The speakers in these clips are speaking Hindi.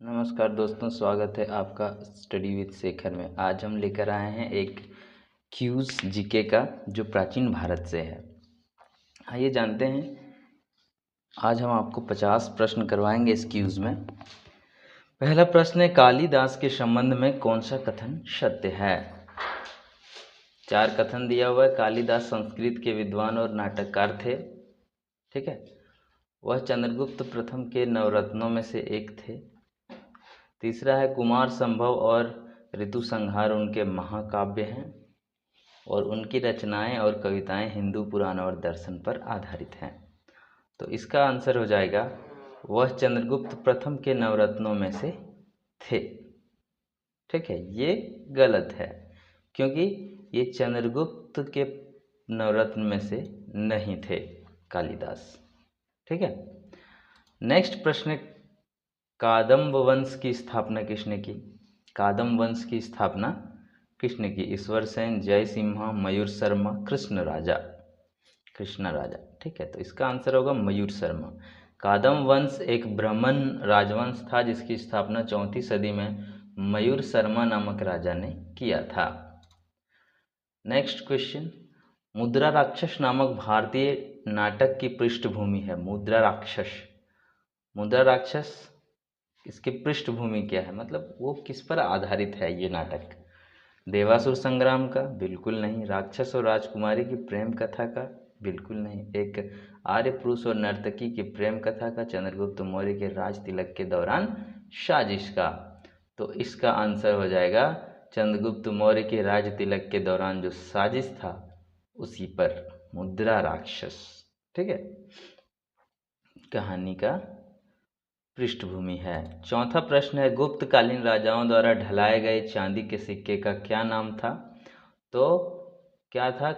नमस्कार दोस्तों, स्वागत है आपका स्टडी विद शेखर में। आज हम लेकर आए हैं एक क्यूज जीके का जो प्राचीन भारत से है। आइए जानते हैं। आज हम आपको 50 प्रश्न करवाएंगे इस क्यूज में। पहला प्रश्न है, कालिदास के संबंध में कौन सा कथन सत्य है? 4 कथन दिया हुआ है। कालिदास संस्कृत के विद्वान और नाटककार थे। ठीक है। वह चंद्रगुप्त प्रथम के नवरत्नों में से एक थे। तीसरा है, कुमार संभव और ऋतु संहार उनके महाकाव्य हैं और उनकी रचनाएं और कविताएं हिंदू पुराण और दर्शन पर आधारित हैं। तो इसका आंसर हो जाएगा, वह चंद्रगुप्त प्रथम के नवरत्नों में से थे। ठीक है, ये गलत है क्योंकि ये चंद्रगुप्त के नवरत्न में से नहीं थे कालिदास। ठीक है। नेक्स्ट प्रश्न है, कादम्ब वंश की स्थापना किसने की? कादम्ब वंश की स्थापना किसने की? ईश्वर सेन, जय सिम्हा, मयूर शर्मा, कृष्ण राजा। कृष्ण राजा। ठीक है, तो इसका आंसर होगा मयूर शर्मा। कादम्ब वंश एक ब्राह्मण राजवंश था जिसकी स्थापना 4वीं सदी में मयूर शर्मा नामक राजा ने किया था। नेक्स्ट क्वेश्चन, मुद्रा राक्षस नामक भारतीय नाटक की पृष्ठभूमि है। मुद्रा राक्षस, मुद्रा राक्षस इसकी पृष्ठभूमि क्या है, मतलब वो किस पर आधारित है ये नाटक? देवासुर संग्राम का? बिल्कुल नहीं। राक्षस और राजकुमारी की प्रेम कथा का? बिल्कुल नहीं। एक आर्य पुरुष और नर्तकी की प्रेम कथा का? चंद्रगुप्त मौर्य के राज तिलक के दौरान साजिश का? तो इसका आंसर हो जाएगा चंद्रगुप्त मौर्य के राज तिलक के दौरान जो साजिश था उसी पर, मुद्रा राक्षस। ठीक है, कहानी का पृष्ठभूमि है। चौथा प्रश्न है, गुप्तकालीन राजाओं द्वारा ढलाए गए चांदी के सिक्के का क्या नाम था? तो क्या था?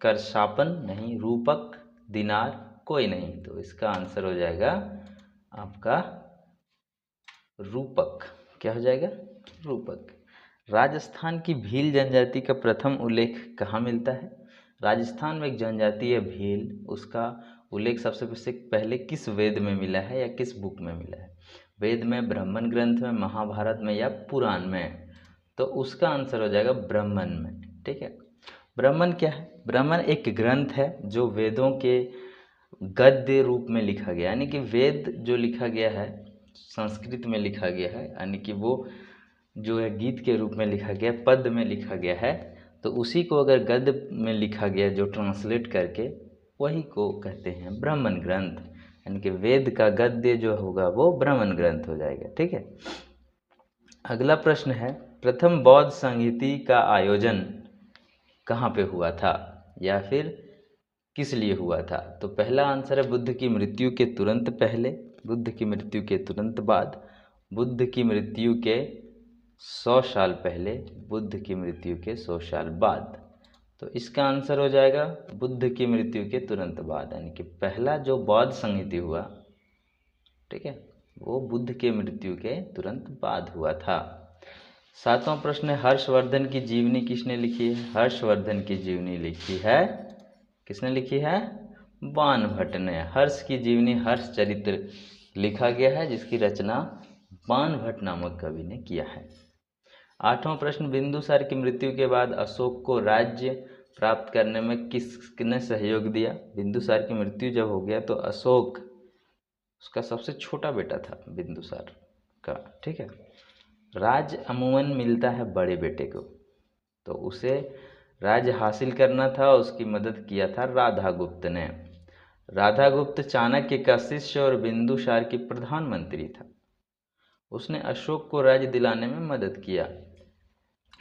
करशापन नहीं, रूपक, दिनार, कोई नहीं। तो इसका आंसर हो जाएगा आपका रूपक। क्या हो जाएगा? रूपक। राजस्थान की भील जनजाति का प्रथम उल्लेख कहाँ मिलता है? राजस्थान में एक जनजाति है भील, उसका उल्लेख सबसे पहले किस वेद में मिला है या किस बुक में मिला है? वेद में, ब्राह्मण ग्रंथ में, महाभारत में या पुराण में? तो उसका आंसर हो जाएगा ब्राह्मण में। ठीक है। ब्राह्मण क्या है? ब्राह्मण एक ग्रंथ है जो वेदों के गद्य रूप में लिखा गया, यानी कि वेद जो लिखा गया है संस्कृत में लिखा गया है, यानी कि वो जो है गीत के रूप में लिखा गया, पद में लिखा गया है। तो उसी को अगर गद्य में लिखा गया जो ट्रांसलेट करके, वही को कहते हैं ब्राह्मण ग्रंथ, यानी कि वेद का गद्य जो होगा वो ब्राह्मण ग्रंथ हो जाएगा। ठीक है। अगला प्रश्न है, प्रथम बौद्ध संहिता का आयोजन कहाँ पे हुआ था या फिर किस लिए हुआ था? तो पहला आंसर है बुद्ध की मृत्यु के तुरंत पहले, बुद्ध की मृत्यु के तुरंत बाद, बुद्ध की मृत्यु के 100 साल पहले, बुद्ध की मृत्यु के 100 साल बाद। तो इसका आंसर हो जाएगा बुद्ध की मृत्यु के तुरंत बाद, यानी कि पहला जो बौद्ध संहिता हुआ, ठीक है, वो बुद्ध के मृत्यु के तुरंत बाद हुआ था। 7वां प्रश्न है, हर्षवर्धन की जीवनी किसने लिखी है? हर्षवर्धन की जीवनी लिखी है, किसने लिखी है? बाणभट्ट ने। हर्ष की जीवनी हर्ष चरित्र लिखा गया है जिसकी रचना बाणभट्ट नामक कवि ने किया है। 8वां प्रश्न, बिंदुसार की मृत्यु के बाद अशोक को राज्य प्राप्त करने में किसने सहयोग दिया? बिंदुसार की मृत्यु जब हो गया तो अशोक, उसका सबसे छोटा बेटा था बिंदुसार का। ठीक है। राज अमूमन मिलता है बड़े बेटे को, तो उसे राज्य हासिल करना था, उसकी मदद किया था राधागुप्त ने। राधागुप्त चाणक्य का शिष्य और बिंदुसार की प्रधानमंत्री था, उसने अशोक को राज्य दिलाने में मदद किया।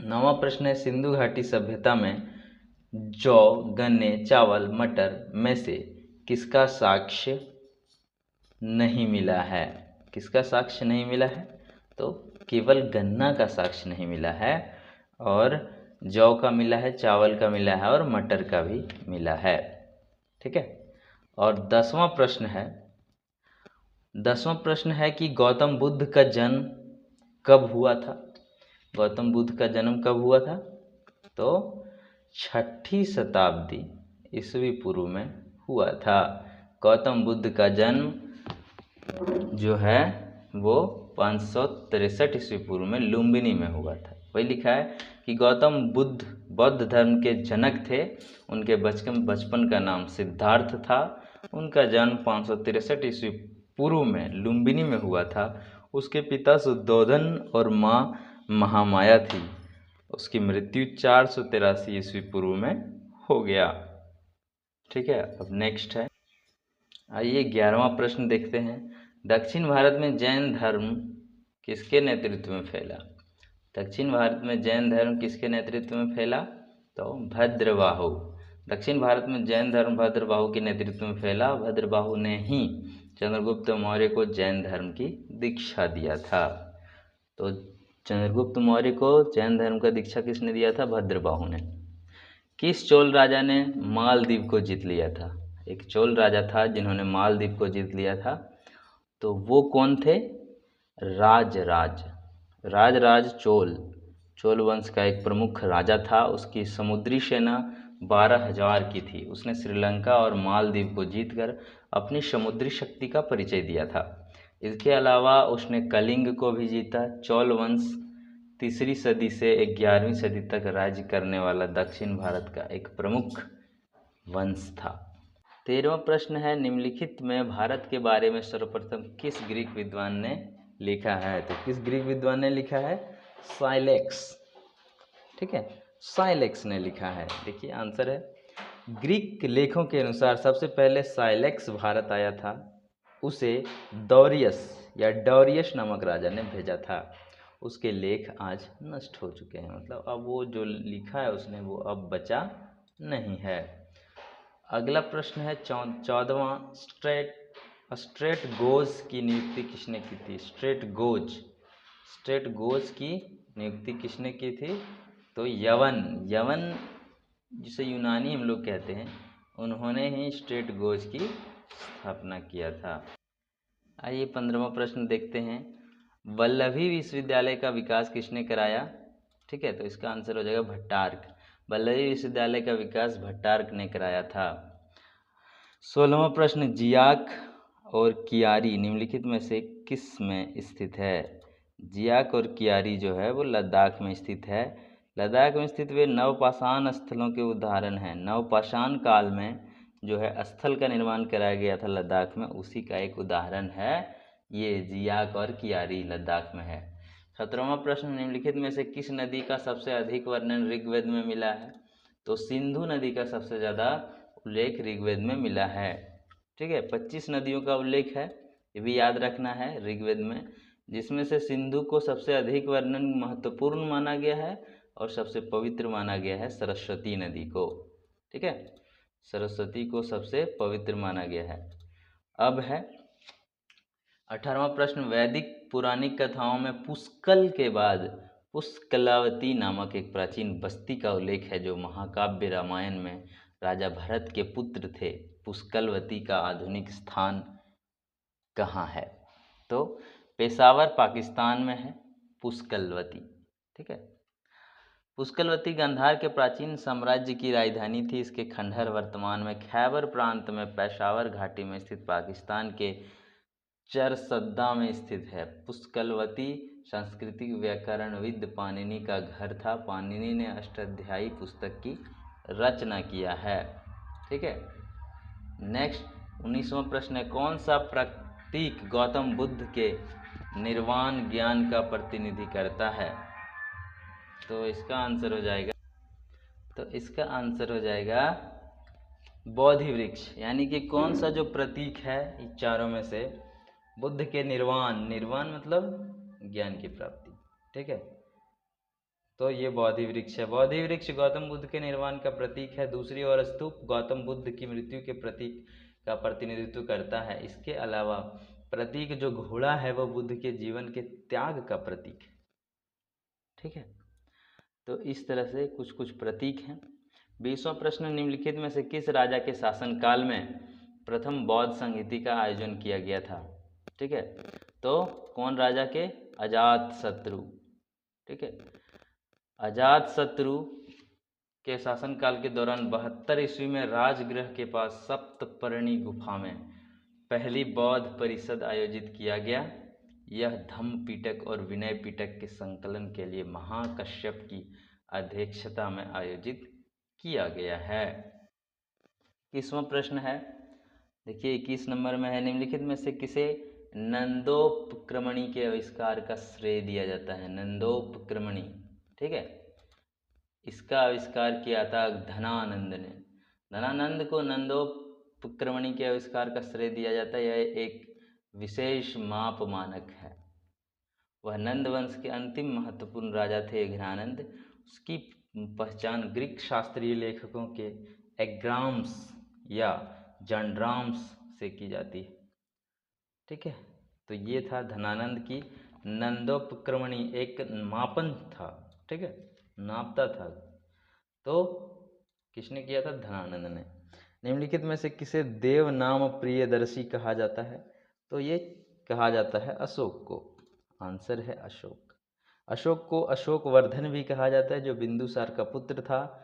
9वां प्रश्न है, सिंधु घाटी सभ्यता में जौ, गन्ने, चावल, मटर में से किसका साक्ष्य नहीं मिला है? किसका साक्ष्य नहीं मिला है? तो केवल गन्ना का साक्ष्य नहीं मिला है, और जौ का मिला है, चावल का मिला है और मटर का भी मिला है। ठीक है। और 10वां प्रश्न है कि गौतम बुद्ध का जन्म कब हुआ था? गौतम बुद्ध का जन्म कब हुआ था? तो 6ठी शताब्दी ईस्वी पूर्व में हुआ था। गौतम बुद्ध का जन्म जो है वो 563 ईस्वी पूर्व में लुम्बिनी में हुआ था। वही लिखा है कि गौतम बुद्ध बौद्ध धर्म के जनक थे। उनके बचपन का नाम सिद्धार्थ था। उनका जन्म 563 ईस्वी पूर्व में लुम्बिनी में हुआ था। उसके पिता शुद्धोधन और माँ महामाया थी। उसकी मृत्यु 483 ईस्वी पूर्व में हो गया। ठीक है, अब नेक्स्ट है, आइए 11वां प्रश्न देखते हैं। दक्षिण भारत में जैन धर्म किसके नेतृत्व में फैला? दक्षिण भारत में जैन धर्म किसके नेतृत्व में फैला? तो भद्रबाहु। दक्षिण भारत में जैन धर्म भद्रबाहु के नेतृत्व में फैला। भद्रबाहु ने ही चंद्रगुप्त मौर्य को जैन धर्म की दीक्षा दिया था। तो चंद्रगुप्त मौर्य को जैन धर्म का दीक्षा किसने दिया था? भद्रबाहु ने। किस चोल राजा ने मालदीव को जीत लिया था? एक चोल राजा था जिन्होंने मालदीव को जीत लिया था। तो वो कौन थे? राजराज चोल वंश का एक प्रमुख राजा था। उसकी समुद्री सेना 12,000 की थी। उसने श्रीलंका और मालदीव को जीतकर अपनी समुद्री शक्ति का परिचय दिया था। इसके अलावा उसने कलिंग को भी जीता। चोल वंश 3री सदी से 11वीं सदी तक राज्य करने वाला दक्षिण भारत का एक प्रमुख वंश था। 13वां प्रश्न है, निम्नलिखित में भारत के बारे में सर्वप्रथम किस ग्रीक विद्वान ने लिखा है? तो किस ग्रीक विद्वान ने लिखा है? साइलेक्स। ठीक है, साइलेक्स ने लिखा है। देखिए आंसर है, ग्रीक लेखों के अनुसार सबसे पहले साइलेक्स भारत आया था। उसे डोरियस नामक राजा ने भेजा था। उसके लेख आज नष्ट हो चुके हैं, मतलब अब वो जो लिखा है उसने वो अब बचा नहीं है। अगला प्रश्न है 14वां, स्ट्रेट गोज की नियुक्ति किसने की थी? स्ट्रेट गोज की नियुक्ति किसने की थी? तो यवन जिसे यूनानी हम लोग कहते हैं, उन्होंने ही स्ट्रेट गोज की स्थापना किया था। आइए 15वां प्रश्न देखते हैं, वल्लभी विश्वविद्यालय का विकास किसने कराया? ठीक है, तो इसका आंसर हो जाएगा भट्टार्क। वल्लभी विश्वविद्यालय का विकास भट्टार्क ने कराया था। 16वां प्रश्न, जियाक और कियारी निम्नलिखित में से किस में स्थित है? जियाक और कियारी जो है वो लद्दाख में स्थित है। लद्दाख में स्थित वे नवपाषाण स्थलों के उदाहरण हैं। नवपाषाण काल में जो है स्थल का निर्माण कराया गया था लद्दाख में, उसी का एक उदाहरण है ये जियाक और कियारी, लद्दाख में है। 17वां प्रश्न, निम्नलिखित में से किस नदी का सबसे अधिक वर्णन ऋग्वेद में मिला है? तो सिंधु नदी का सबसे ज़्यादा उल्लेख ऋग्वेद में मिला है। ठीक है, 25 नदियों का उल्लेख है, ये भी याद रखना है ऋग्वेद में, जिसमें से सिंधु को सबसे अधिक वर्णन महत्वपूर्ण माना गया है और सबसे पवित्र माना गया है सरस्वती नदी को। ठीक है, सरस्वती को सबसे पवित्र माना गया है। अब है 18वां प्रश्न, वैदिक पुराणिक कथाओं में पुष्कल के बाद पुष्कलावती नामक एक प्राचीन बस्ती का उल्लेख है जो महाकाव्य रामायण में राजा भरत के पुत्र थे। पुष्कलवती का आधुनिक स्थान कहाँ है? तो पेशावर पाकिस्तान में है पुष्कलवती। ठीक है, पुष्कलवती गांधार के प्राचीन साम्राज्य की राजधानी थी। इसके खंडहर वर्तमान में खैबर प्रांत में पेशावर घाटी में स्थित पाकिस्तान के चरसद्दा में स्थित है। पुष्कलवती सांस्कृतिक व्याकरणविद पाणिनि का घर था। पाणिनि ने अष्टाध्यायी पुस्तक की रचना किया है। ठीक है, नेक्स्ट 19वां प्रश्न है, कौन सा प्रतीक गौतम बुद्ध के निर्वाण ज्ञान का प्रतिनिधि करता है? तो इसका आंसर हो जाएगा बोधि वृक्ष। यानी कि कौन सा जो प्रतीक है इन चारों में से बुद्ध के निर्वाण मतलब ज्ञान की प्राप्ति। ठीक है, तो ये बोधि वृक्ष है। बोधि वृक्ष गौतम बुद्ध के निर्वाण का प्रतीक है। दूसरी ओर स्तूप गौतम बुद्ध की मृत्यु के प्रतीक का प्रतिनिधित्व करता है। इसके अलावा प्रतीक जो घोड़ा है वो बुद्ध के जीवन के त्याग का प्रतीक है। ठीक है, तो इस तरह से कुछ कुछ प्रतीक हैं। 20वां प्रश्न, निम्नलिखित में से किस राजा के शासनकाल में प्रथम बौद्ध संहिता का आयोजन किया गया था? ठीक है, तो कौन राजा के? अजातशत्रु। ठीक है, अजातशत्रु के शासनकाल के दौरान 72 ईस्वी में राजगृह के पास सप्तपर्णी गुफा में पहली बौद्ध परिषद आयोजित किया गया। यह धम्म पिटक और विनय पिटक के संकलन के लिए महाकश्यप की अध्यक्षता में आयोजित किया गया है। 21वां प्रश्न है, देखिए 21 नंबर में है, निम्नलिखित में से किसे नंदोपक्रमणी के आविष्कार का श्रेय दिया जाता है? नंदोपक्रमणी, ठीक है, इसका आविष्कार किया था धनानंद ने। धनानंद को नंदोपक्रमणी के आविष्कार का श्रेय दिया जाता है। यह एक विशेष माप मानक है। वह नंद वंश के अंतिम महत्वपूर्ण राजा थे घनानंद। उसकी पहचान ग्रीक शास्त्रीय लेखकों के एग्राम्स या जंड्राम्स से की जाती है, ठीक है। तो ये था धनानंद की नंदोपक्रमणी, एक मापन था, ठीक है, नापता था। तो किसने किया था? धनानंद ने। निम्नलिखित में से किसे देव नाम प्रियदर्शी कहा जाता है? तो ये कहा जाता है अशोक को। आंसर है अशोक। अशोक को अशोकवर्धन भी कहा जाता है, जो बिंदुसार का पुत्र था।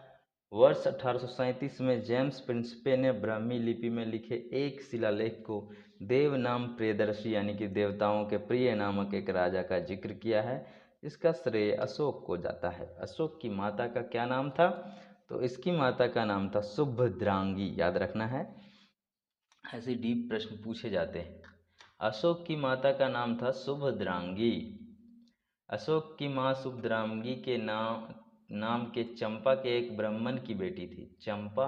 वर्ष 1837 में जेम्स प्रिंसिपे ने ब्राह्मी लिपि में लिखे एक शिलालेख को देव नाम प्रियदर्शी यानी कि देवताओं के प्रिय नामक एक राजा का जिक्र किया है। इसका श्रेय अशोक को जाता है। अशोक की माता का क्या नाम था? तो इसकी माता का नाम था सुभद्रांगी, याद रखना है, ऐसे डीप प्रश्न पूछे जाते हैं। अशोक की माता का नाम था सुभद्रांगी। अशोक की माँ सुभद्रांगी के नाम के चंपा के एक ब्राह्मण की बेटी थी। चंपा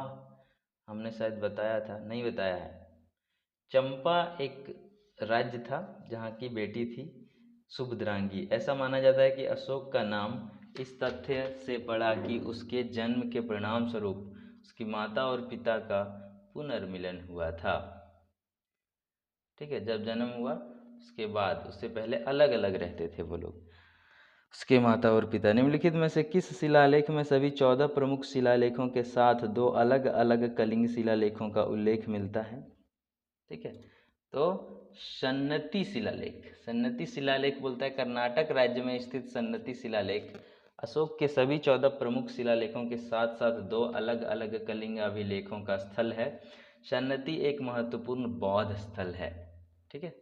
हमने शायद बताया था, नहीं बताया है। चंपा एक राज्य था जहाँ की बेटी थी सुभद्रांगी। ऐसा माना जाता है कि अशोक का नाम इस तथ्य से पड़ा कि उसके जन्म के परिणाम स्वरूप उसकी माता और पिता का पुनर्मिलन हुआ था, ठीक है। जब जन्म हुआ उसके बाद, उससे पहले अलग अलग रहते थे वो लोग, उसके माता और पिता। निम्नलिखित में से किस शिलालेख में सभी 14 प्रमुख शिलालेखों के साथ 2 अलग अलग कलिंग शिलालेखों का उल्लेख मिलता है? ठीक है, तो सन्नति शिलालेख, सन्नति शिलालेख बोलता है कर्नाटक राज्य में स्थित सन्नति शिलालेख अशोक के सभी 14 प्रमुख शिलालेखों के साथ साथ 2 अलग अलग कलिंग अभिलेखों का स्थल है। सन्नति एक महत्वपूर्ण बौद्ध स्थल है, ठीक है।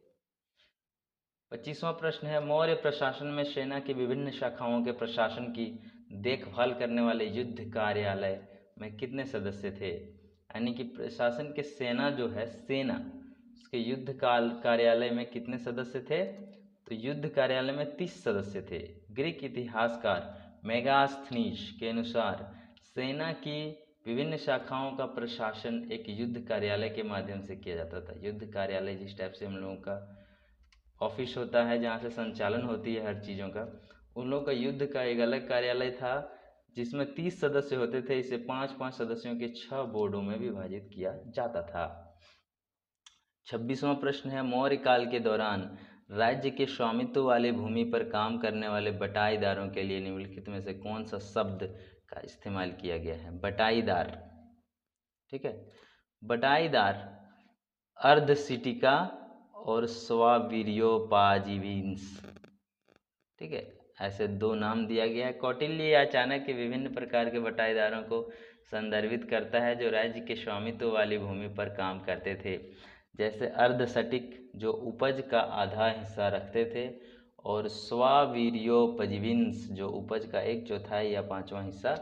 25वां प्रश्न है, मौर्य प्रशासन में सेना की विभिन्न शाखाओं के प्रशासन की देखभाल करने वाले युद्ध कार्यालय में कितने सदस्य थे? यानी कि प्रशासन के सेना जो है, सेना उसके युद्ध कार्यालय में कितने सदस्य थे? तो युद्ध कार्यालय में 30 सदस्य थे। ग्रीक इतिहासकार मेगास्थनीज के अनुसार सेना की विभिन्न शाखाओं का प्रशासन एक युद्ध कार्यालय के माध्यम से किया जाता था। युद्ध कार्यालय जिस टाइप से हम लोगों का ऑफिस होता है जहाँ से संचालन होती है हर चीज़ों का, उन लोगों का युद्ध का एक अलग कार्यालय था जिसमें 30 सदस्य होते थे। इसे 5-5 सदस्यों के 6 बोर्डों में विभाजित किया जाता था। 26वां प्रश्न है, मौर्य काल के दौरान राज्य के स्वामित्व वाली भूमि पर काम करने वाले बटाईदारों के लिए निम्नलिखित में से कौन सा शब्द का इस्तेमाल किया गया है? बटाईदार, ठीक है। बटाईदार अर्धसिटिका और स्वावीर्योपाजीविंस, ठीक है, ऐसे 2 नाम दिया गया है। कौटिल्य या चाणक्य के विभिन्न प्रकार के बटाईदारों को संदर्भित करता है जो राज्य के स्वामित्व वाली भूमि पर काम करते थे, जैसे अर्धसटिक जो उपज का आधा हिस्सा रखते थे, और स्वावीर्योपजीविंस जो उपज का 1/4 या 5वां हिस्सा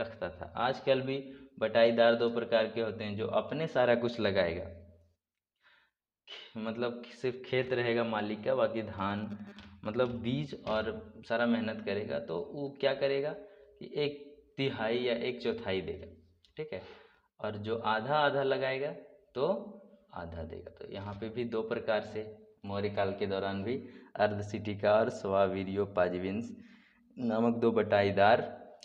रखता था। आजकल भी बटाईदार 2 प्रकार के होते हैं, जो अपने सारा कुछ लगाएगा, मतलब सिर्फ खेत रहेगा मालिक का, बाकी धान मतलब बीज और सारा मेहनत करेगा, तो वो क्या करेगा कि 1/3 या 1/4 देगा, ठीक है। और जो आधा आधा लगाएगा तो आधा देगा। तो यहाँ पे भी 2 प्रकार से मौर्य काल के दौरान भी अर्धसिटिका और स्वावीर्योपाजीविंस नामक 2 बटाईदार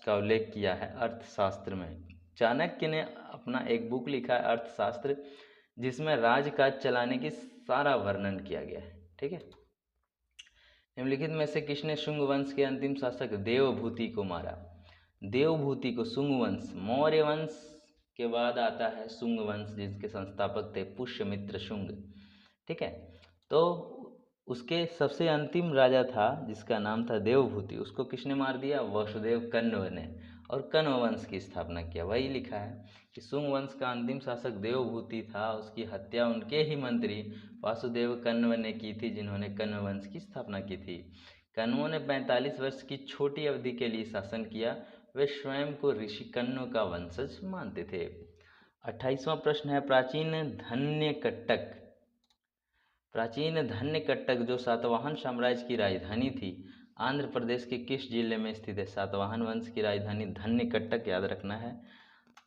का उल्लेख किया है अर्थशास्त्र में। चाणक्य ने अपना एक बुक लिखा है अर्थशास्त्र, जिसमें राजकाज चलाने की सारा वर्णन किया गया है, ठीक है। निम्नलिखित में से किसने शुंग वंश के अंतिम शासक देवभूति को मारा? देवभूति को शुंग वंश, मौर्य वंश के बाद आता है शुंग वंश, जिसके संस्थापक थे पुष्यमित्र शुंग, ठीक है। तो उसके सबसे अंतिम राजा था जिसका नाम था देवभूति, उसको किसने मार दिया? वसुदेव कन्व ने। और कण्व वंश की स्थापना किया। वही लिखा है कि शुंग वंश का अंतिम शासक देवभूति था, उसकी हत्या उनके ही मंत्री वासुदेव कण्व ने की थी, जिन्होंने कण्व वंश की स्थापना की थी। कण्वों ने 45 वर्ष की छोटी अवधि के लिए शासन किया। वे स्वयं को ऋषि कण्व का वंशज मानते थे। 28वां प्रश्न है, प्राचीन धन्यकट्टक जो सातवाहन साम्राज्य की राजधानी थी, आंध्र प्रदेश के किस जिले में स्थित है? सातवाहन वंश की राजधानी धन्यकट्टक, याद रखना है।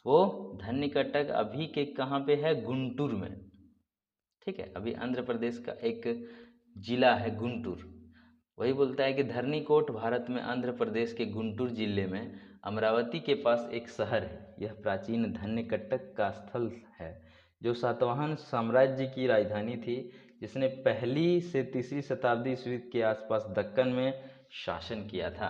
वो धन्यकट्टक अभी के कहाँ पे है? गुंटूर में। ठीक है, अभी आंध्र प्रदेश का एक जिला है गुंटूर। वही बोलता है कि धरनीकोट भारत में आंध्र प्रदेश के गुंटूर जिले में अमरावती के पास एक शहर है। यह प्राचीन धन्यकट्टक का स्थल है, जो सातवाहन साम्राज्य की राजधानी थी, जिसने पहली से तीसरी शताब्दी ईस्वी के आसपास दक्कन में शासन किया था।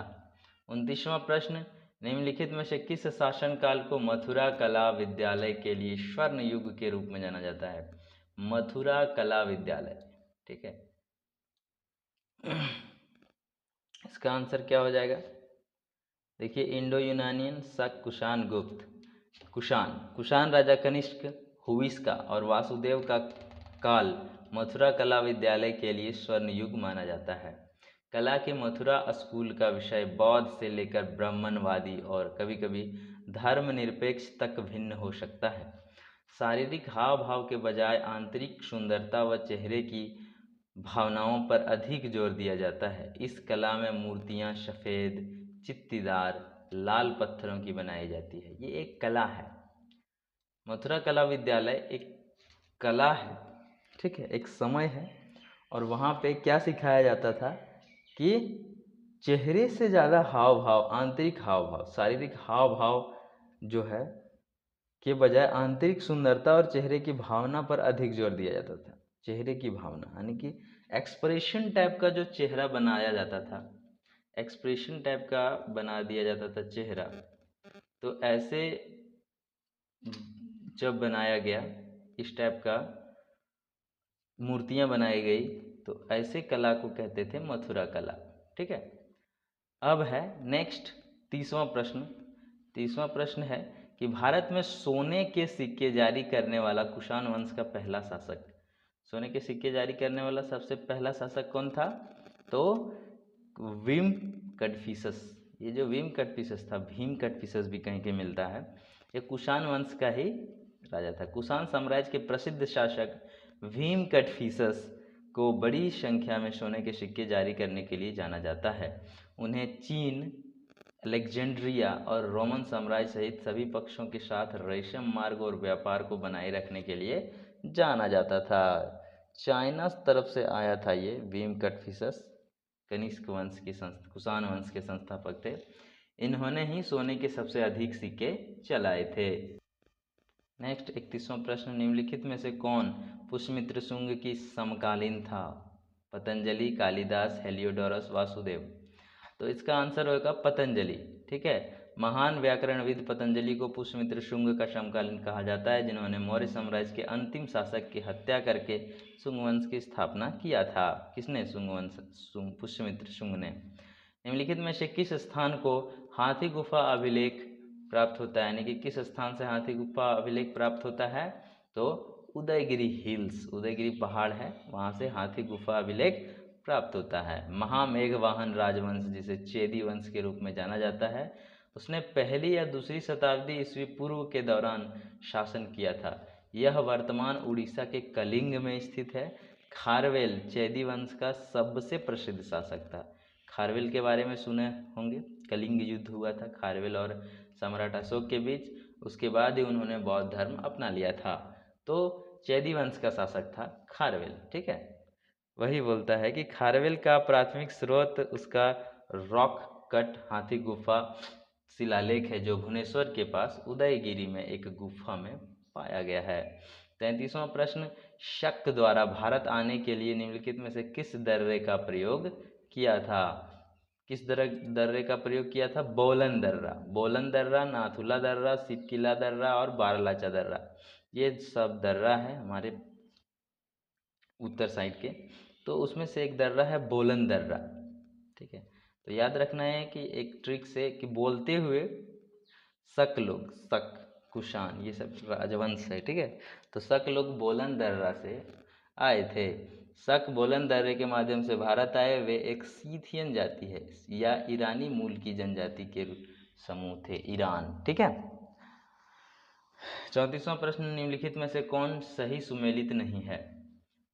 29वां प्रश्न, निम्नलिखित में से किस शासनकाल को मथुरा कला विद्यालय के लिए स्वर्ण युग के रूप में जाना जाता है? मथुरा कला विद्यालय। ठीक है, इसका आंसर क्या हो जाएगा? देखिए, इंडो यूनानियन, शक, कुषाण, गुप्त। कुषाण राजा कनिष्क, हुविस्का और वासुदेव का काल मथुरा कला विद्यालय के लिए स्वर्ण युग माना जाता है। कला के मथुरा स्कूल का विषय बौद्ध से लेकर ब्राह्मणवादी और कभी कभी धर्मनिरपेक्ष तक भिन्न हो सकता है। शारीरिक हाव भाव के बजाय आंतरिक सुंदरता व चेहरे की भावनाओं पर अधिक जोर दिया जाता है। इस कला में मूर्तियाँ सफ़ेद, चित्तीदार, लाल पत्थरों की बनाई जाती है। ये एक कला है। मथुरा कला विद्यालय एक कला है, ठीक है, एक समय है। और वहाँ पे क्या सिखाया जाता था कि चेहरे से ज़्यादा हाव भाव, आंतरिक हाव भाव, शारीरिक हाव भाव जो है के बजाय आंतरिक सुंदरता और चेहरे की भावना पर अधिक जोर दिया जाता था। चेहरे की भावना यानी कि एक्सप्रेशन टाइप का जो चेहरा बनाया जाता था, एक्सप्रेशन टाइप का बना दिया जाता था चेहरा। तो ऐसे जब बनाया गया, इस टाइप का मूर्तियां बनाई गई, तो ऐसे कला को कहते थे मथुरा कला। ठीक है, अब है नेक्स्ट 30वां प्रश्न है कि भारत में सोने के सिक्के जारी करने वाला कुषाण वंश का पहला शासक। सोने के सिक्के जारी करने वाला सबसे पहला शासक कौन था? तो विम कटफिसस। ये जो विम कटफिसस था, भीम कटफिसस भी कहीं के मिलता है, ये कुषाण वंश का ही राजा था। कुषाण साम्राज्य के प्रसिद्ध शासक भीम कटफिसस को बड़ी संख्या में सोने के सिक्के जारी करने के लिए जाना जाता है। उन्हें चीन, अलेक्जेंड्रिया और रोमन साम्राज्य सहित सभी पक्षों के साथ रेशम मार्ग और व्यापार को बनाए रखने के लिए जाना जाता था। चाइना तरफ से आया था ये भीम कटफिसस, कनिष्क वंश के कुषाण वंश के संस्थापक थे। इन्होंने ही सोने के सबसे अधिक सिक्के चलाए थे। नेक्स्ट 31वां प्रश्न, निम्नलिखित में से कौन पुष्यमित्र शुंग की समकालीन था? पतंजलि, कालिदास, हेलियोडोरस, वासुदेव। तो इसका आंसर होगा पतंजलि। ठीक है, महान व्याकरणविद पतंजलि को पुष्यमित्र शुंग का समकालीन कहा जाता है, जिन्होंने मौर्य साम्राज्य के अंतिम शासक की हत्या करके शुंग वंश की स्थापना किया था। किसने? पुष्यमित्र शुंग ने। निम्नलिखित में से किस स्थान को हाथी गुफा अभिलेख प्राप्त होता है? यानी कि किस स्थान से हाथी गुफा अभिलेख प्राप्त होता है? तो उदयगिरी हिल्स, उदयगिरी पहाड़ है, वहाँ से हाथी गुफा अभिलेख प्राप्त होता है। महामेघवाहन राजवंश, जिसे चेदी वंश के रूप में जाना जाता है, उसने पहली या दूसरी शताब्दी ईस्वी पूर्व के दौरान शासन किया था। यह वर्तमान उड़ीसा के कलिंग में स्थित है। खारवेल चेदी वंश का सबसे प्रसिद्ध शासक था। खारवेल के बारे में सुने होंगे, कलिंग युद्ध हुआ था खारवेल और सम्राट अशोक के बीच, उसके बाद ही उन्होंने बौद्ध धर्म अपना लिया था। तो चेदी वंश का शासक था खारवेल। ठीक है, वही बोलता है कि खारवेल का प्राथमिक स्रोत उसका रॉक कट हाथी गुफा शिलालेख है, जो भुवनेश्वर के पास उदयगिरी में एक गुफा में पाया गया है। 33वां प्रश्न, शक द्वारा भारत आने के लिए निम्नलिखित में से किस दर्रे का प्रयोग किया था? किस दर्रे का प्रयोग किया था? बोलन दर्रा, नाथुला दर्रा, सिपकिला दर्रा और बारलाचा दर्रा। ये सब दर्रा है हमारे उत्तर साइड के। तो उसमें से एक दर्रा है बोलन दर्रा। ठीक है, तो याद रखना है कि एक ट्रिक से कि बोलते हुए शक लोग, शक, कुषाण, ये सब राजवंश है। ठीक है, तो शक लोग बोलन दर्रा से आए थे। शक बोलन दर्रे के माध्यम से भारत आए। वे एक सीथियन जाति है या ईरानी मूल की जनजाति के समूह थे, ईरान। ठीक है। 34वां प्रश्न, निम्नलिखित में से कौन सही सुमेलित नहीं है?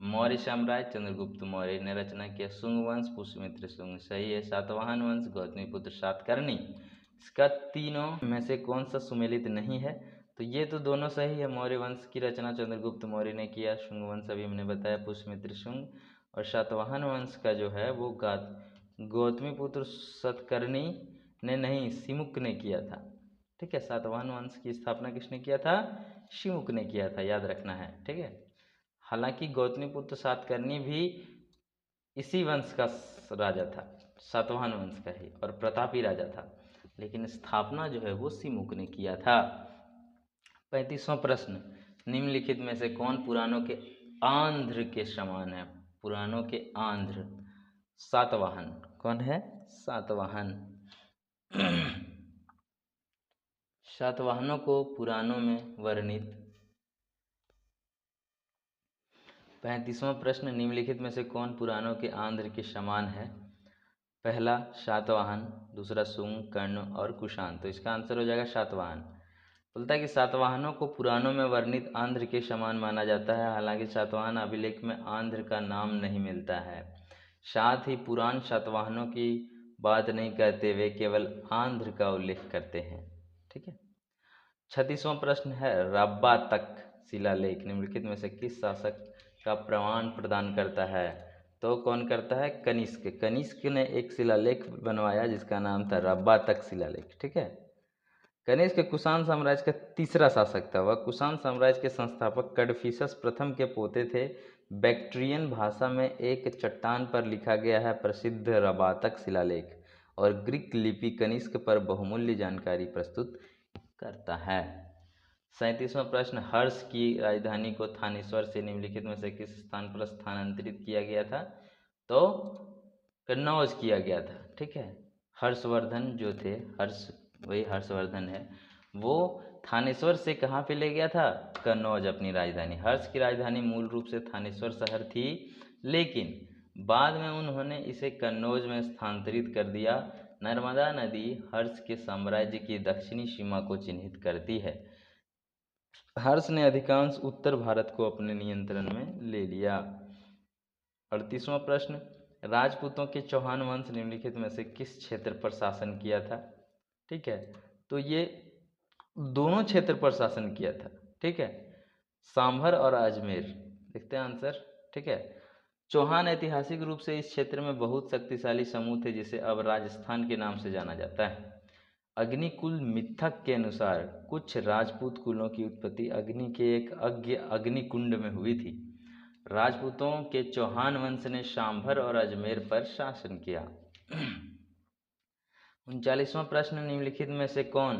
मौर्य साम्राज्य, चंद्रगुप्त मौर्य ने रचना किया। शुंग वंश, पुष्यमित्र शुंग सही है। सातवाहन वंश, गौतमीपुत्र सातकर्णी। इसका तीनों में से कौन सा सुमेलित नहीं है? तो ये तो दोनों सही है। मौर्य वंश की रचना चंद्रगुप्त मौर्य ने किया। शुंग वंश अभी हमने बताया, पुष्यमित्र शुंग। और सातवाहन वंश का जो है वो गौतमीपुत्र सातकर्णी ने नहीं, सिमुक ने किया था। ठीक है, सातवाहन वंश की स्थापना किसने किया था? शिमुक ने किया था, याद रखना है। ठीक है, हालांकि गौतमीपुत्र सातकर्णी भी इसी वंश का राजा था, सातवाहन वंश का ही, और प्रतापी राजा था, लेकिन स्थापना जो है वो सिमुक ने किया था। 35वां प्रश्न, निम्नलिखित में से कौन पुराणों के आंध्र के समान है? पुराणों के आंध्र, सातवाहन। कौन है? सातवाहन। सातवाहनों को पुराणों में वर्णित। 35वां प्रश्न, निम्नलिखित में से कौन पुराणों के आंध्र के समान है? पहला सातवाहन, दूसरा शुंग, कर्ण और कुषाण। तो इसका आंसर हो जाएगा सातवाहन। बोलता है कि सातवाहनों को पुराणों में वर्णित आंध्र के समान माना जाता है, हालांकि सातवाहन अभिलेख में आंध्र का नाम नहीं मिलता है। साथ ही पुराण सातवाहनों की बात नहीं करते, वे केवल आंध्र का उल्लेख करते हैं। ठीक है। 36वां प्रश्न है, रब्बा तक शिलालेख निम्नलिखित में से किस शासक का प्रमाण प्रदान करता है? तो कौन करता है? कनिष्क। कनिष्क ने एक शिलालेख बनवाया जिसका नाम था रब्बा तक शिलालेख। ठीक है। कनिष्क कुषाण साम्राज्य का तीसरा शासक था। वह कुषाण साम्राज्य के संस्थापक कडफिसस प्रथम के पोते थे। बैक्ट्रियन भाषा में एक चट्टान पर लिखा गया है प्रसिद्ध रबातक शिलालेख, और ग्रीक लिपि कनिष्क पर बहुमूल्य जानकारी प्रस्तुत करता है। 37वां प्रश्न, हर्ष की राजधानी को थानेश्वर से निम्नलिखित में से किस स्थान पर स्थानांतरित किया गया था? तो कन्नौज किया गया था। ठीक है। हर्षवर्धन जो थे, वही हर्षवर्धन है, वो थानेश्वर से कहाँ पे ले गया था? कन्नौज, अपनी राजधानी। हर्ष की राजधानी मूल रूप से थानेश्वर शहर थी, लेकिन बाद में उन्होंने इसे कन्नौज में स्थानांतरित कर दिया। नर्मदा नदी हर्ष के साम्राज्य की दक्षिणी सीमा को चिन्हित करती है। हर्ष ने अधिकांश उत्तर भारत को अपने नियंत्रण में ले लिया। 38वां प्रश्न, राजपूतों के चौहान वंश निम्नलिखित में से किस क्षेत्र पर शासन किया था? ठीक है, तो ये दोनों क्षेत्र पर शासन किया था। ठीक है, सांभर और अजमेर। देखते हैं आंसर। ठीक है, चौहान ऐतिहासिक रूप से इस क्षेत्र में बहुत शक्तिशाली समूह थे, जिसे अब राजस्थान के नाम से जाना जाता है। अग्निकुल मिथक के अनुसार कुछ राजपूत कुलों की उत्पत्ति अग्नि के एक अग्निकुंड में हुई थी। राजपूतों के चौहान वंश ने सांभर और अजमेर पर शासन किया। 39वां प्रश्न, निम्नलिखित में से कौन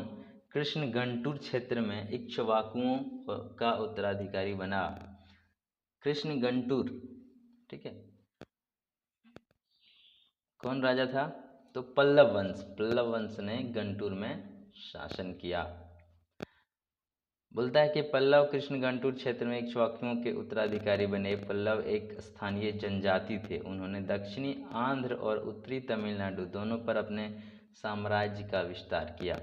कृष्णगंटूर क्षेत्र में इक्ष्वाकुओं का उत्तराधिकारी बना? कृष्णगंटूर, ठीक है, कौन राजा था? तो पल्लव वंश ने गंटूर में शासन किया। बोलता है कि पल्लव कृष्णगंटूर क्षेत्र में इक्ष्वाकुओं के उत्तराधिकारी बने। पल्लव एक स्थानीय जनजाति थे। उन्होंने दक्षिणी आंध्र और उत्तरी तमिलनाडु दोनों पर अपने साम्राज्य का विस्तार किया।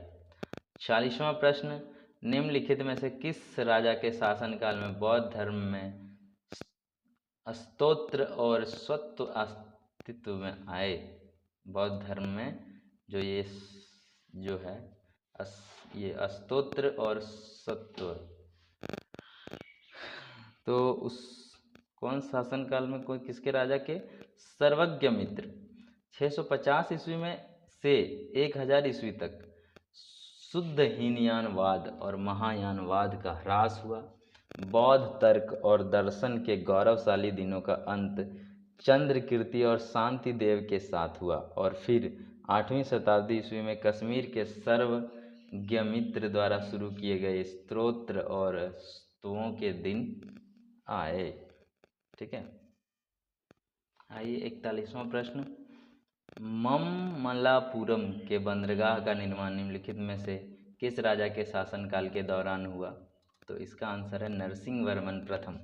40वां प्रश्न, निम्नलिखित में से किस राजा के शासनकाल में बौद्ध धर्म में स्तोत्र और स्वत्व अस्तित्व में आए? बौद्ध धर्म में जो है ये स्तोत्र और सत्व, तो उस कौन शासनकाल में, कोई किसके राजा के? सर्वज्ञ मित्र। 650 ईस्वी में से 1000 ईस्वी तक शुद्ध हीनयानवाद और महायानवाद का ह्रास हुआ। बौद्ध तर्क और दर्शन के गौरवशाली दिनों का अंत चंद्रकीर्ति और शांति देव के साथ हुआ, और फिर 8वीं शताब्दी ईस्वी में कश्मीर के सर्वज्ञमित्र द्वारा शुरू किए गए स्तोत्र और स्तवों के दिन आए। ठीक है। आइए 41वां प्रश्न, ममल्लापुरम के बंदरगाह का निर्माण निम्नलिखित में से किस राजा के शासनकाल के दौरान हुआ? तो इसका आंसर है नरसिंह वर्मन प्रथम।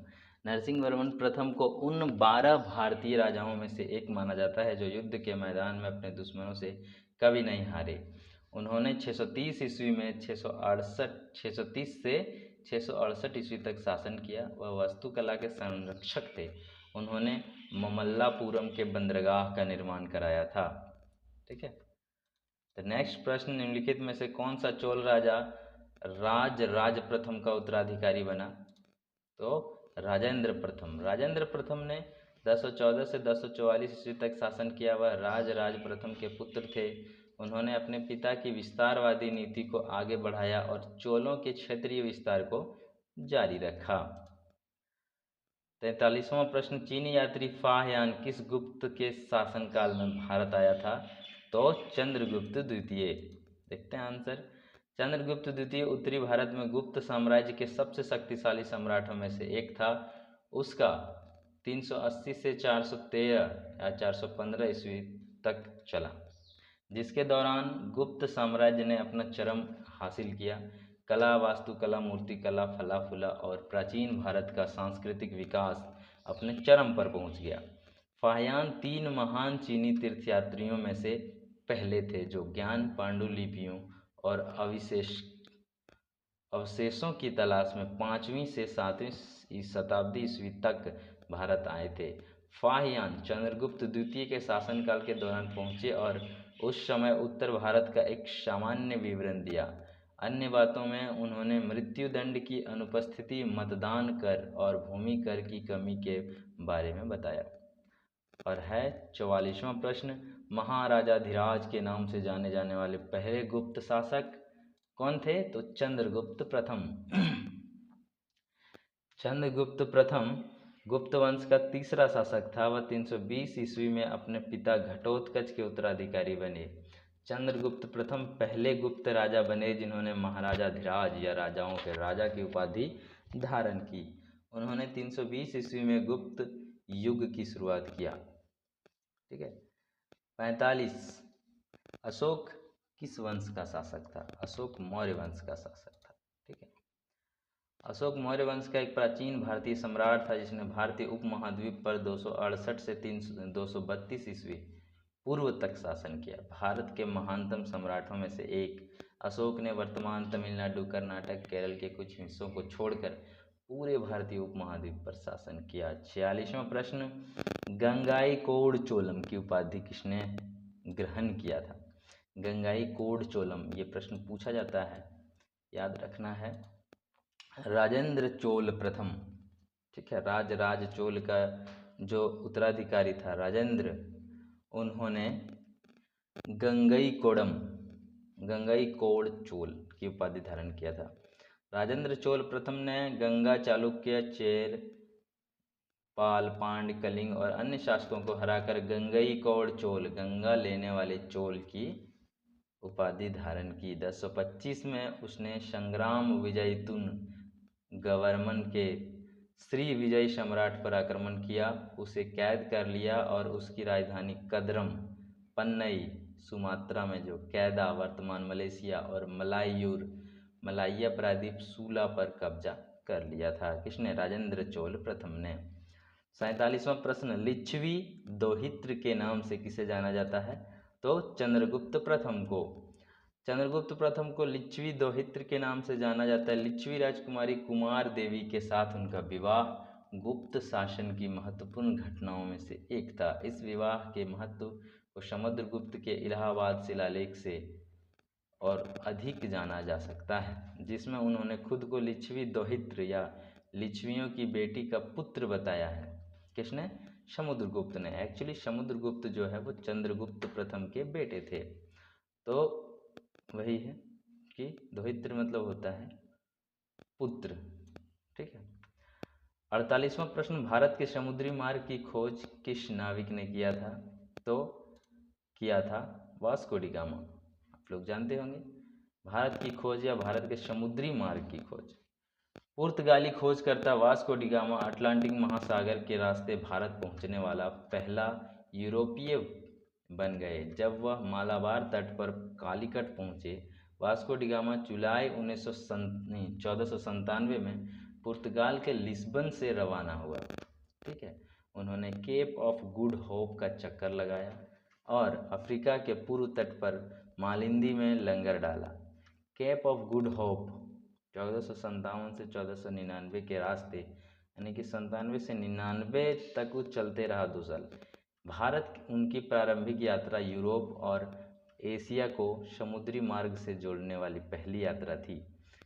नरसिंह वर्मन प्रथम को उन 12 भारतीय राजाओं में से एक माना जाता है जो युद्ध के मैदान में अपने दुश्मनों से कभी नहीं हारे। उन्होंने 630 ईस्वी में 630 से 668 ईस्वी तक शासन किया। वह वास्तुकला के संरक्षक थे। उन्होंने ममल्लापुरम के बंदरगाह का निर्माण कराया था। ठीक है। तो नेक्स्ट प्रश्न, निम्नलिखित में से कौन सा चोल राजा राज प्रथम का उत्तराधिकारी बना? तो राजेंद्र प्रथम। राजेंद्र प्रथम ने 1014 से 1044 ईस्वी तक शासन किया। वह राज प्रथम के पुत्र थे। उन्होंने अपने पिता की विस्तारवादी नीति को आगे बढ़ाया और चोलों के क्षेत्रीय विस्तार को जारी रखा। 43वां प्रश्न, चीनी यात्री फाहयान किस गुप्त के शासनकाल में भारत आया था? तो चंद्रगुप्त द्वितीय। देखते हैं आंसर। चंद्रगुप्त द्वितीय उत्तरी भारत में गुप्त साम्राज्य के सबसे शक्तिशाली सम्राटों में से एक था। उसका 380 से 413 या 415 ईस्वी तक चला, जिसके दौरान गुप्त साम्राज्य ने अपना चरम हासिल किया। कला, वास्तुकला, मूर्तिकला, फला फूला और प्राचीन भारत का सांस्कृतिक विकास अपने चरम पर पहुंच गया। फाहयान 3 महान चीनी तीर्थयात्रियों में से पहले थे जो ज्ञान पांडुलिपियों और अवशेषों की तलाश में 5वीं से 7वीं शताब्दी ईस्वी तक भारत आए थे। फाहयान चंद्रगुप्त द्वितीय के शासनकाल के दौरान पहुंचे और उस समय उत्तर भारत का एक सामान्य विवरण दिया। अन्य बातों में उन्होंने मृत्युदंड की अनुपस्थिति, मतदान कर और भूमि कर की कमी के बारे में बताया। और है 44वां प्रश्न, महाराजाधिराज के नाम से जाने जाने वाले पहले गुप्त शासक कौन थे? तो चंद्रगुप्त प्रथम। चंद्रगुप्त प्रथम गुप्त वंश का तीसरा शासक था। वह 320 ईस्वी में अपने पिता घटोत्कच के उत्तराधिकारी बने। चंद्रगुप्त प्रथम पहले गुप्त राजा बने जिन्होंने महाराजाधिराज या राजाओं के राजा की उपाधि धारण की। उन्होंने 320 ईस्वी में गुप्त युग की शुरुआत किया। ठीक है। 45, अशोक किस वंश का शासक था? अशोक मौर्य वंश का शासक था। ठीक है। अशोक मौर्य वंश का एक प्राचीन भारतीय सम्राट था जिसने भारतीय उपमहाद्वीप पर 268 से 232 ईस्वी पूर्व तक शासन किया। भारत के महानतम सम्राटों में से एक, अशोक ने वर्तमान तमिलनाडु, कर्नाटक, केरल के कुछ हिस्सों को छोड़कर पूरे भारतीय उपमहाद्वीप पर शासन किया। 46वां प्रश्न, गंगाईकोंड चोलम की उपाधि किसने ग्रहण किया था? गंगाईकोंड चोलम, ये प्रश्न पूछा जाता है, याद रखना है। राजेंद्र चोल प्रथम। ठीक है। राज चोल का जो उत्तराधिकारी था राजेंद्र, उन्होंने गंगईकोंड चोल की उपाधि धारण किया था। राजेंद्र चोल प्रथम ने गंगा, चालुक्य, चेर, पाल, पांड्य, कलिंग और अन्य शासकों को हराकर गंगईकोंड चोल, गंगा लेने वाले चोल की उपाधि धारण की। 1025 में उसने संग्राम विजयतुन गवर्मन के श्री विजय सम्राट पर आक्रमण किया, उसे कैद कर लिया और उसकी राजधानी कदरम, पन्नई, सुमात्रा में जो कैदा वर्तमान मलेशिया और मलाइया प्रायद्वीप सूला पर कब्जा कर लिया था। किसने? राजेंद्र चोल प्रथम ने। 47वां प्रश्न, लिच्छवी दोहित्र के नाम से किसे जाना जाता है? तो चंद्रगुप्त प्रथम को। चंद्रगुप्त प्रथम को लिच्छवी दोहित्र के नाम से जाना जाता है। लिच्छवी राजकुमारी कुमार देवी के साथ उनका विवाह गुप्त शासन की महत्वपूर्ण घटनाओं में से एक था। इस विवाह के महत्व को समुद्रगुप्त के इलाहाबाद शिलालेख से और अधिक जाना जा सकता है, जिसमें उन्होंने खुद को लिच्छवी दोहित्र या लिच्छवियों की बेटी का पुत्र बताया है। किसने? समुद्रगुप्त ने। एक्चुअली समुद्रगुप्त जो है वो चंद्रगुप्त प्रथम के बेटे थे। तो वही है कि दोहित्र मतलब होता है पुत्र। ठीक है। 48वां प्रश्न, भारत के समुद्री मार्ग की खोज किस नाविक ने किया था? तो किया था वास्को डी गामा। आप लोग जानते होंगे। भारत की खोज या भारत के समुद्री मार्ग की खोज। पुर्तगाली खोजकर्ता वास्को डी गामा अटलांटिक महासागर के रास्ते भारत पहुंचने वाला पहला यूरोपीय बन गए। जब वह मालाबार तट पर कालीकट पहुंचे, वास्को डी गामा जुलाई 1497 में पुर्तगाल के लिस्बन से रवाना हुआ। ठीक है, उन्होंने केप ऑफ गुड होप का चक्कर लगाया और अफ्रीका के पूर्व तट पर मालिंदी में लंगर डाला। केप ऑफ गुड होप 1457 से 1499 के रास्ते, यानी कि 97 से 99 तक वो चलते रहा 2 साल। भारत उनकी प्रारंभिक यात्रा यूरोप और एशिया को समुद्री मार्ग से जोड़ने वाली पहली यात्रा थी।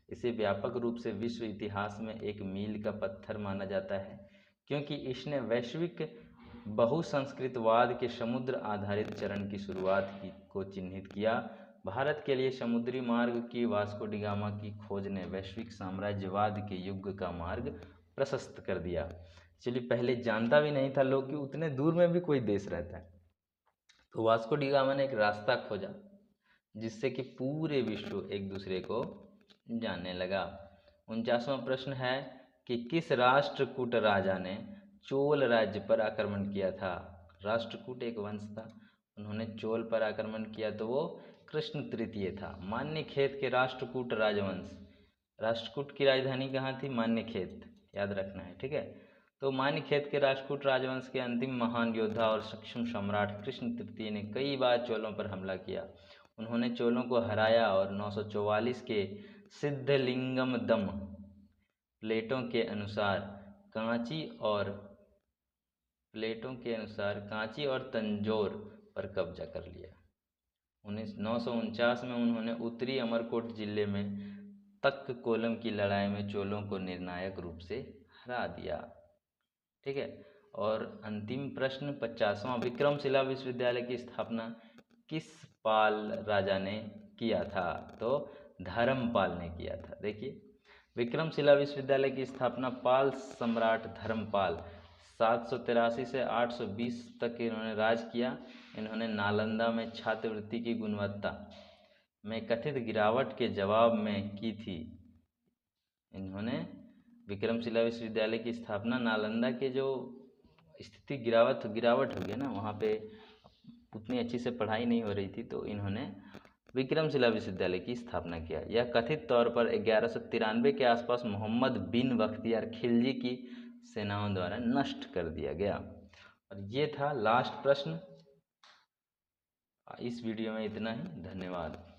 इसे व्यापक रूप से विश्व इतिहास में एक मील का पत्थर माना जाता है, क्योंकि इसने वैश्विक बहुसंस्कृतवाद के समुद्र आधारित चरण की शुरुआत को चिन्हित किया। भारत के लिए समुद्री मार्ग की वास्को डी गामा की खोज ने वैश्विक साम्राज्यवाद के युग का मार्ग प्रशस्त कर दिया। चलिए, पहले जानता भी नहीं था लोग कि उतने दूर में भी कोई देश रहता है। तो वास्को डी गामा ने एक रास्ता खोजा जिससे कि पूरे विश्व एक दूसरे को जानने लगा। 49वां प्रश्न है कि किस राष्ट्रकूट राजा ने चोल राज्य पर आक्रमण किया था? राष्ट्रकूट एक वंश था, उन्होंने चोल पर आक्रमण किया तो वो कृष्ण तृतीय था। मान्यखेत के राष्ट्रकूट राजवंश, राष्ट्रकूट की राजधानी कहाँ थी? मान्यखेत, याद रखना है। ठीक है, तो मान्यखेत के राष्ट्रकूट राजवंश के अंतिम महान योद्धा और सक्षम सम्राट कृष्ण तृतीय ने कई बार चोलों पर हमला किया। उन्होंने चोलों को हराया और 944 के सिद्धलिंगम दम प्लेटों के अनुसार कांची और तंजौर पर कब्जा कर लिया। 949 में उन्होंने उत्तरी अमरकोट जिले में तक्कोलम की लड़ाई में चोलों को निर्णायक रूप से हरा दिया। ठीक है, और अंतिम प्रश्न 50वां, विक्रमशिला विश्वविद्यालय की स्थापना किस पाल राजा ने किया था? तो धर्मपाल ने किया था। देखिए, विक्रमशिला विश्वविद्यालय की स्थापना पाल सम्राट धर्मपाल 783 से 820 तक इन्होंने राज किया। इन्होंने नालंदा में छात्रवृत्ति की गुणवत्ता में कथित गिरावट के जवाब में की थी। इन्होंने विक्रमशिला विश्वविद्यालय की स्थापना नालंदा के जो स्थिति गिरावट हो गया ना, वहाँ पे उतनी अच्छी से पढ़ाई नहीं हो रही थी, तो इन्होंने विक्रमशिला विश्वविद्यालय की स्थापना किया। यह कथित तौर पर 1193 के आसपास मोहम्मद बिन बख्तियार खिलजी की सेनाओं द्वारा नष्ट कर दिया गया। और ये था लास्ट प्रश्न। इस वीडियो में इतना ही। धन्यवाद।